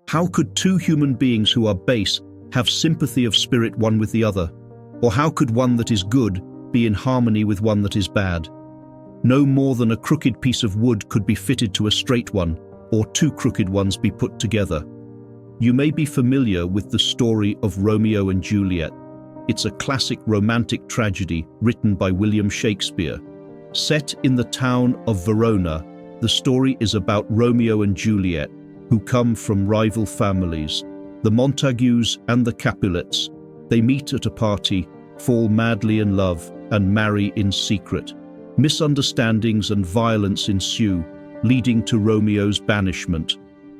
How could two human beings who are base have sympathy of spirit one with the other? Or how could one that is good be in harmony with one that is bad? No more than a crooked piece of wood could be fitted to a straight one, or two crooked ones be put together. You may be familiar with the story of Romeo and Juliet. It's a classic romantic tragedy written by William Shakespeare. Set in the town of Verona, the story is about Romeo and Juliet, who come from rival families, the Montagues and the Capulets. They meet at a party, fall madly in love, and marry in secret. Misunderstandings and violence ensue, leading to Romeo's banishment.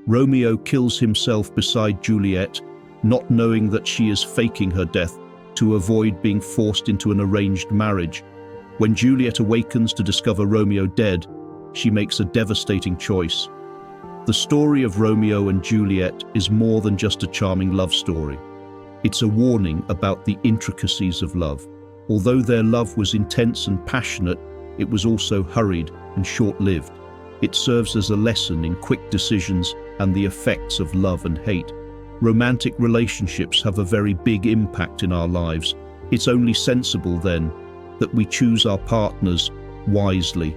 Romeo kills himself beside Juliet, not knowing that she is faking her death to avoid being forced into an arranged marriage. When Juliet awakens to discover Romeo dead, she makes a devastating choice. The story of Romeo and Juliet is more than just a charming love story. It's a warning about the intricacies of love. Although their love was intense and passionate, it was also hurried and short-lived. It serves as a lesson in quick decisions and the effects of love and hate. Romantic relationships have a very big impact in our lives. It's only sensible, then, that we choose our partners wisely.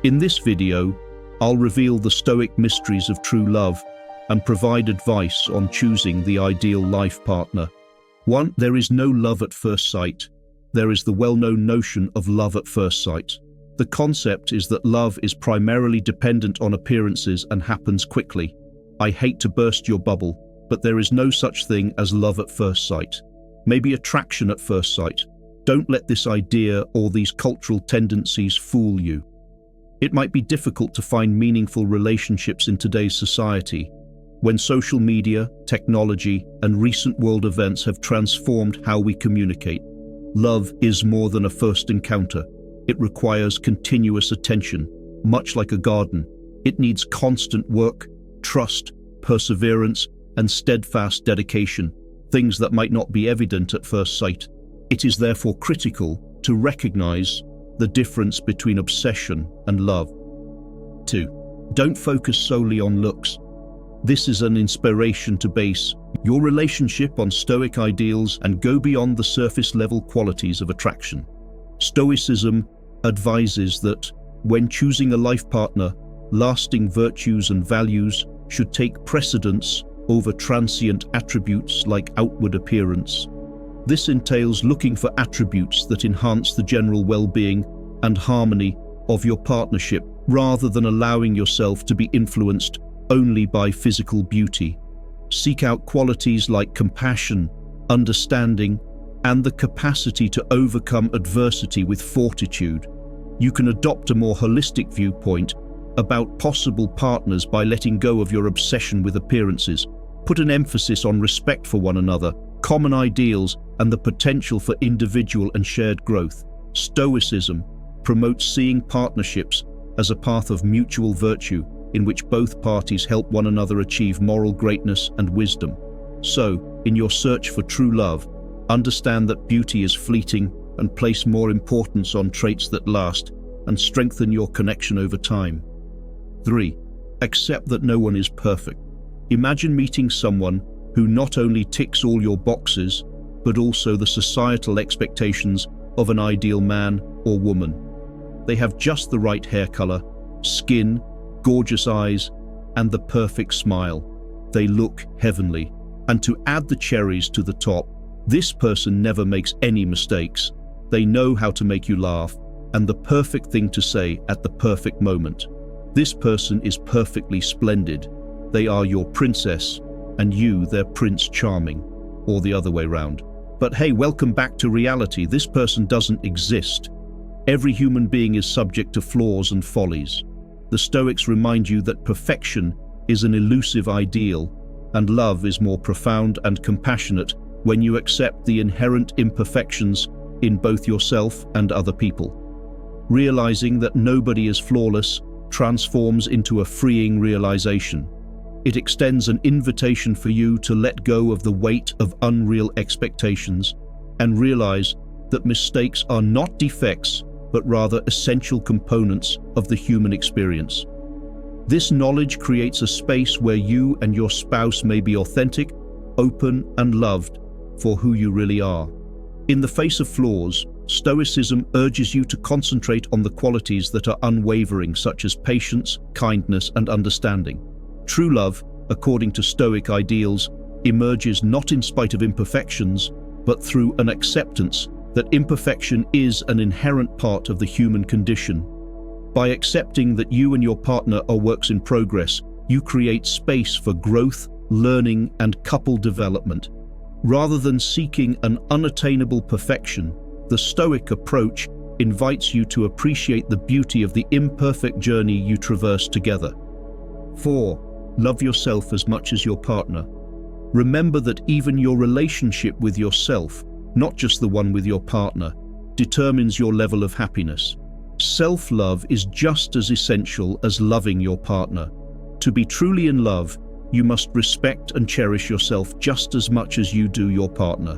In this video, I'll reveal the Stoic mysteries of true love and provide advice on choosing the ideal life partner. 1. There is no love at first sight. There is the well-known notion of love at first sight. The concept is that love is primarily dependent on appearances and happens quickly. I hate to burst your bubble, but there is no such thing as love at first sight. Maybe attraction at first sight. Don't let this idea or these cultural tendencies fool you. It might be difficult to find meaningful relationships in today's society, when social media, technology, and recent world events have transformed how we communicate. Love is more than a first encounter. It requires continuous attention. Much like a garden, it needs constant work, trust, perseverance, and steadfast dedication, things that might not be evident at first sight. It is therefore critical to recognize the difference between obsession and love. 2. Don't focus solely on looks. This is an inspiration to base your relationship on Stoic ideals and go beyond the surface-level qualities of attraction. Stoicism advises that, when choosing a life partner, lasting virtues and values should take precedence over transient attributes like outward appearance. This entails looking for attributes that enhance the general well-being and harmony of your partnership, rather than allowing yourself to be influenced only by physical beauty. Seek out qualities like compassion, understanding, and the capacity to overcome adversity with fortitude. You can adopt a more holistic viewpoint about possible partners by letting go of your obsession with appearances. Put an emphasis on respect for one another, common ideals, and the potential for individual and shared growth. Stoicism promotes seeing partnerships as a path of mutual virtue in which both parties help one another achieve moral greatness and wisdom. So, in your search for true love, understand that beauty is fleeting and place more importance on traits that last and strengthen your connection over time. 3. Accept that no one is perfect. Imagine meeting someone who not only ticks all your boxes, but also the societal expectations of an ideal man or woman. They have just the right hair color, skin, gorgeous eyes, and the perfect smile. They look heavenly. And to add the cherries to the top, this person never makes any mistakes. They know how to make you laugh, and the perfect thing to say at the perfect moment. This person is perfectly splendid. They are your princess, and you their Prince Charming, or the other way round. But hey, welcome back to reality. This person doesn't exist. Every human being is subject to flaws and follies. The Stoics remind you that perfection is an elusive ideal, and love is more profound and compassionate when you accept the inherent imperfections in both yourself and other people. Realizing that nobody is flawless transforms into a freeing realization. It extends an invitation for you to let go of the weight of unreal expectations and realize that mistakes are not defects, but rather essential components of the human experience. This knowledge creates a space where you and your spouse may be authentic, open, and loved for who you really are. In the face of flaws, Stoicism urges you to concentrate on the qualities that are unwavering, such as patience, kindness, and understanding. True love, according to Stoic ideals, emerges not in spite of imperfections, but through an acceptance that imperfection is an inherent part of the human condition. By accepting that you and your partner are works in progress, you create space for growth, learning, and couple development. Rather than seeking an unattainable perfection, the Stoic approach invites you to appreciate the beauty of the imperfect journey you traverse together. 4. Love yourself as much as your partner. Remember that even your relationship with yourself, not just the one with your partner, determines your level of happiness. Self-love is just as essential as loving your partner. To be truly in love, you must respect and cherish yourself just as much as you do your partner.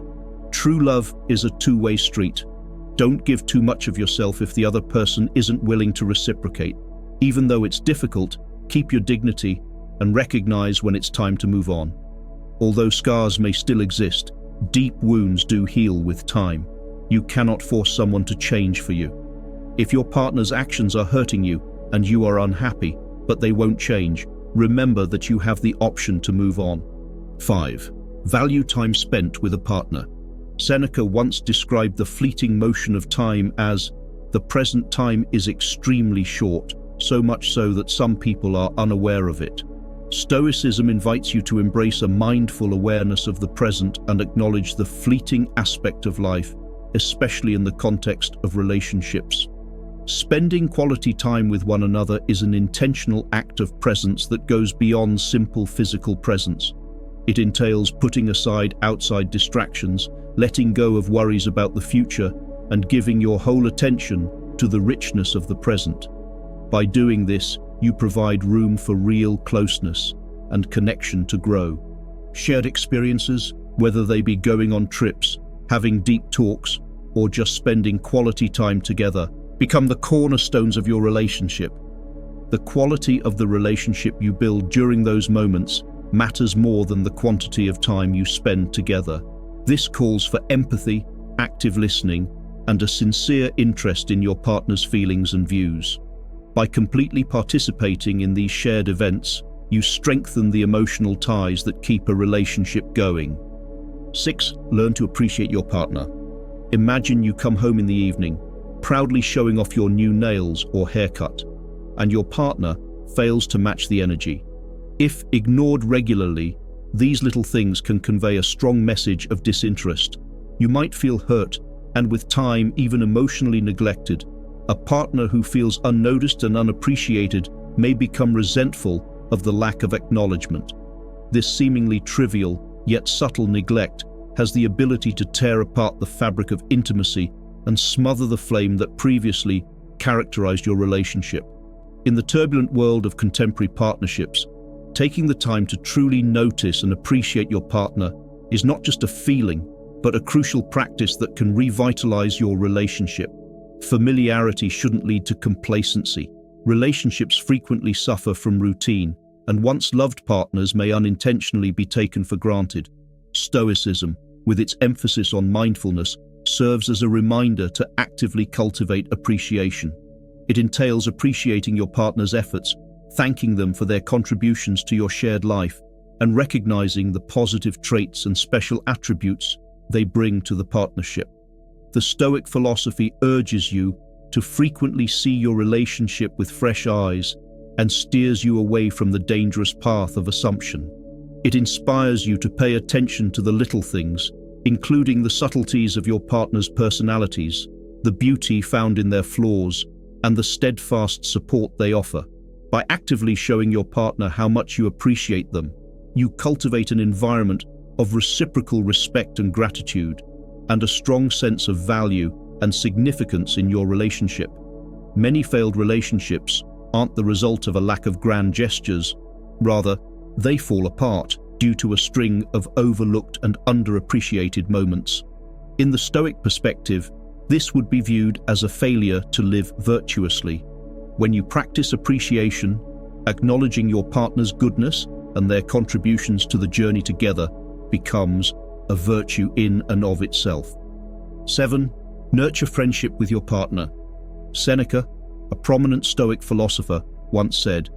True love is a two-way street. Don't give too much of yourself if the other person isn't willing to reciprocate. Even though it's difficult, keep your dignity and recognize when it's time to move on. Although scars may still exist, deep wounds do heal with time. You cannot force someone to change for you. If your partner's actions are hurting you and you are unhappy, but they won't change, remember that you have the option to move on. 5. Value time spent with a partner. Seneca once described the fleeting motion of time as, "The present time is extremely short, so much so that some people are unaware of it." Stoicism invites you to embrace a mindful awareness of the present and acknowledge the fleeting aspect of life, especially in the context of relationships. Spending quality time with one another is an intentional act of presence that goes beyond simple physical presence. It entails putting aside outside distractions, letting go of worries about the future, and giving your whole attention to the richness of the present. By doing this, you provide room for real closeness and connection to grow. Shared experiences, whether they be going on trips, having deep talks, or just spending quality time together, become the cornerstones of your relationship. The quality of the relationship you build during those moments matters more than the quantity of time you spend together. This calls for empathy, active listening, and a sincere interest in your partner's feelings and views. By completely participating in these shared events, you strengthen the emotional ties that keep a relationship going. 6. Learn to appreciate your partner. Imagine you come home in the evening, proudly showing off your new nails or haircut, and your partner fails to match the energy. If ignored regularly, these little things can convey a strong message of disinterest. You might feel hurt, and with time, even emotionally neglected. A partner who feels unnoticed and unappreciated may become resentful of the lack of acknowledgement. This seemingly trivial, yet subtle neglect has the ability to tear apart the fabric of intimacy and smother the flame that previously characterized your relationship. In the turbulent world of contemporary partnerships, taking the time to truly notice and appreciate your partner is not just a feeling, but a crucial practice that can revitalize your relationship. Familiarity shouldn't lead to complacency. Relationships frequently suffer from routine, and once loved partners may unintentionally be taken for granted. Stoicism, with its emphasis on mindfulness, serves as a reminder to actively cultivate appreciation. It entails appreciating your partner's efforts, thanking them for their contributions to your shared life, and recognizing the positive traits and special attributes they bring to the partnership. The Stoic philosophy urges you to frequently see your relationship with fresh eyes and steers you away from the dangerous path of assumption. It inspires you to pay attention to the little things, including the subtleties of your partner's personalities, the beauty found in their flaws, and the steadfast support they offer. By actively showing your partner how much you appreciate them, you cultivate an environment of reciprocal respect and gratitude, and a strong sense of value and significance in your relationship. Many failed relationships aren't the result of a lack of grand gestures. Rather, they fall apart due to a string of overlooked and underappreciated moments. In the Stoic perspective, this would be viewed as a failure to live virtuously. When you practice appreciation, Acknowledging your partner's goodness and their contributions to the journey together becomes a virtue in and of itself. 7. Nurture friendship with your partner. Seneca, a prominent Stoic philosopher, once said,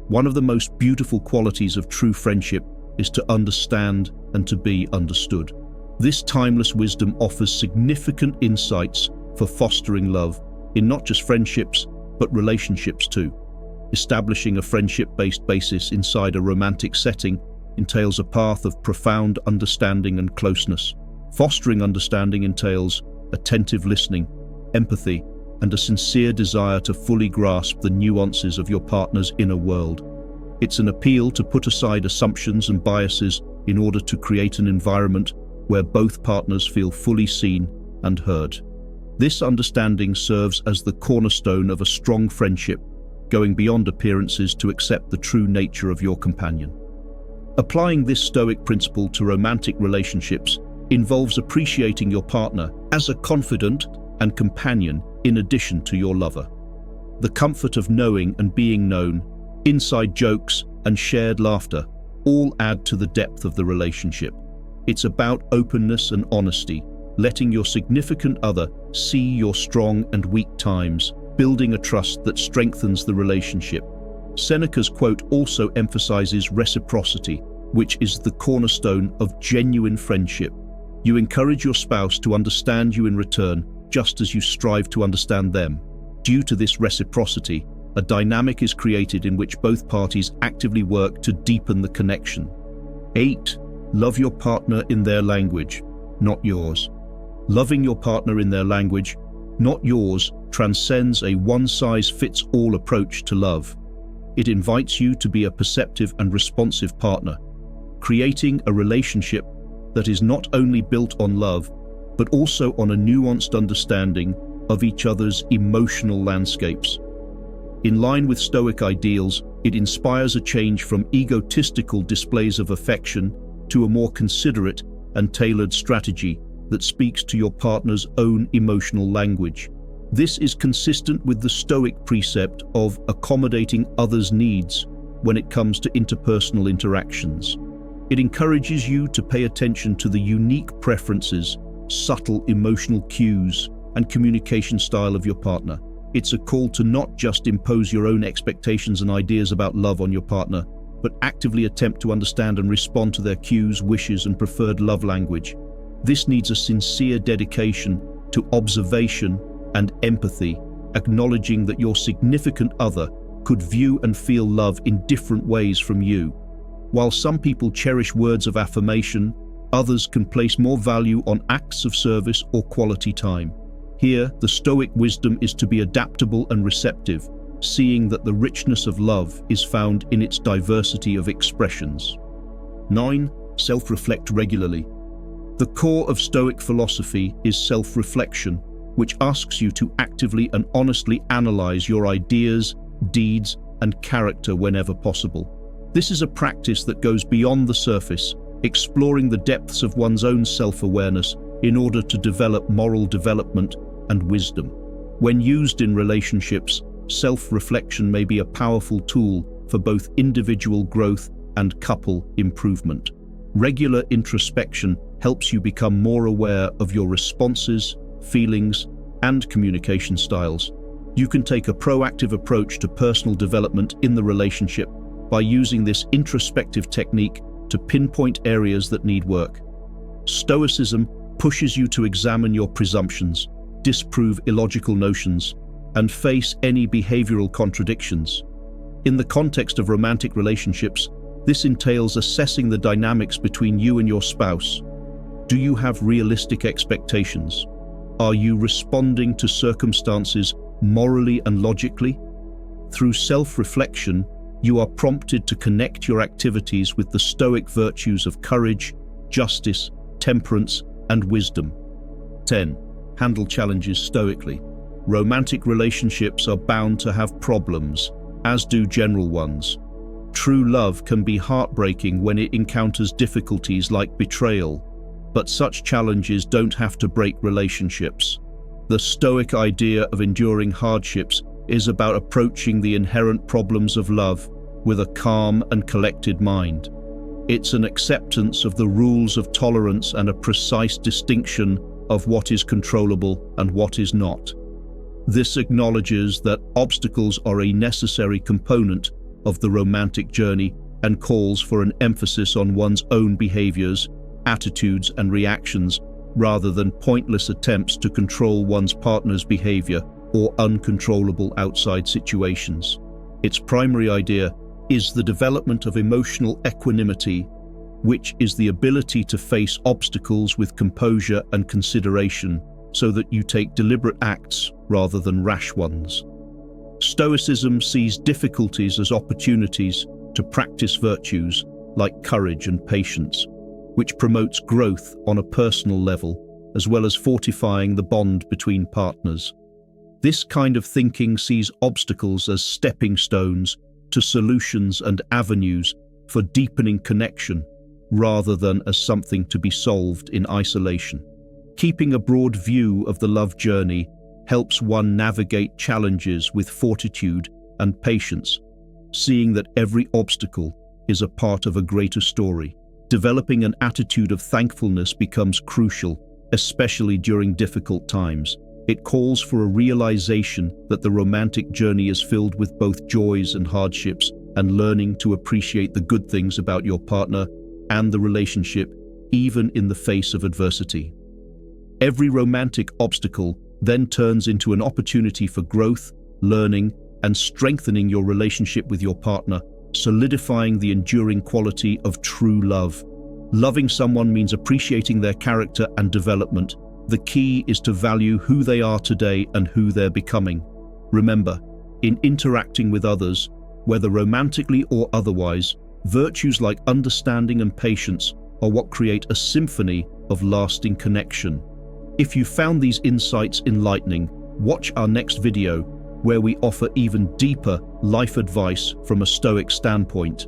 "One of the most beautiful qualities of true friendship is to understand and to be understood." This timeless wisdom offers significant insights for fostering love in not just friendships, but relationships too. Establishing a friendship-based basis inside a romantic setting entails a path of profound understanding and closeness. Fostering understanding entails attentive listening, empathy, and a sincere desire to fully grasp the nuances of your partner's inner world. It's an appeal to put aside assumptions and biases in order to create an environment where both partners feel fully seen and heard. This understanding serves as the cornerstone of a strong friendship, going beyond appearances to accept the true nature of your companion. Applying this Stoic principle to romantic relationships involves appreciating your partner as a confidant and companion in addition to your lover. The comfort of knowing and being known, inside jokes and shared laughter, all add to the depth of the relationship. It's about openness and honesty, letting your significant other see your strong and weak times, building a trust that strengthens the relationship. Seneca's quote also emphasizes reciprocity, which is the cornerstone of genuine friendship. You encourage your spouse to understand you in return, just as you strive to understand them. Due to this reciprocity, a dynamic is created in which both parties actively work to deepen the connection. 8. Love your partner in their language, not yours. Loving your partner in their language, not yours, transcends a one-size-fits-all approach to love. It invites you to be a perceptive and responsive partner, creating a relationship that is not only built on love, but also on a nuanced understanding of each other's emotional landscapes. In line with Stoic ideals, it inspires a change from egotistical displays of affection to a more considerate and tailored strategy that speaks to your partner's own emotional language. This is consistent with the Stoic precept of accommodating others' needs when it comes to interpersonal interactions. It encourages you to pay attention to the unique preferences, subtle emotional cues, and communication style of your partner. It's a call to not just impose your own expectations and ideas about love on your partner, but actively attempt to understand and respond to their cues, wishes, and preferred love language. This needs a sincere dedication to observation and empathy, acknowledging that your significant other could view and feel love in different ways from you. While some people cherish words of affirmation, others can place more value on acts of service or quality time. Here, the Stoic wisdom is to be adaptable and receptive, seeing that the richness of love is found in its diversity of expressions. 9. Self-reflect regularly. The core of Stoic philosophy is self-reflection, which asks you to actively and honestly analyze your ideas, deeds, and character whenever possible. This is a practice that goes beyond the surface, exploring the depths of one's own self-awareness in order to develop moral development and wisdom. When used in relationships, self-reflection may be a powerful tool for both individual growth and couple improvement. Regular introspection helps you become more aware of your responses, feelings, and communication styles. You can take a proactive approach to personal development in the relationship by using this introspective technique to pinpoint areas that need work. Stoicism pushes you to examine your presumptions, disprove illogical notions, and face any behavioral contradictions. In the context of romantic relationships, this entails assessing the dynamics between you and your spouse. Do you have realistic expectations? Are you responding to circumstances morally and logically? Through self-reflection, you are prompted to connect your activities with the Stoic virtues of courage, justice, temperance, and wisdom. 10. Handle challenges stoically. Romantic relationships are bound to have problems, as do general ones. True love can be heartbreaking when it encounters difficulties like betrayal, but such challenges don't have to break relationships. The Stoic idea of enduring hardships is about approaching the inherent problems of love with a calm and collected mind. It's an acceptance of the rules of tolerance and a precise distinction of what is controllable and what is not. This acknowledges that obstacles are a necessary component of the romantic journey and calls for an emphasis on one's own behaviors, attitudes, and reactions, rather than pointless attempts to control one's partner's behavior or uncontrollable outside situations. Its primary idea is the development of emotional equanimity, which is the ability to face obstacles with composure and consideration so that you take deliberate acts rather than rash ones. Stoicism sees difficulties as opportunities to practice virtues like courage and patience, which promotes growth on a personal level, as well as fortifying the bond between partners. This kind of thinking sees obstacles as stepping stones to solutions and avenues for deepening connection, rather than as something to be solved in isolation. Keeping a broad view of the love journey helps one navigate challenges with fortitude and patience, seeing that every obstacle is a part of a greater story. Developing an attitude of thankfulness becomes crucial, especially during difficult times. It calls for a realization that the romantic journey is filled with both joys and hardships, and learning to appreciate the good things about your partner and the relationship, even in the face of adversity. Every romantic obstacle then turns into an opportunity for growth, learning, and strengthening your relationship with your partner, solidifying the enduring quality of true love. Loving someone means appreciating their character and development. The key is to value who they are today and who they're becoming. Remember, in interacting with others, whether romantically or otherwise, virtues like understanding and patience are what create a symphony of lasting connection. If you found these insights enlightening, watch our next video, where we offer even deeper life advice from a Stoic standpoint.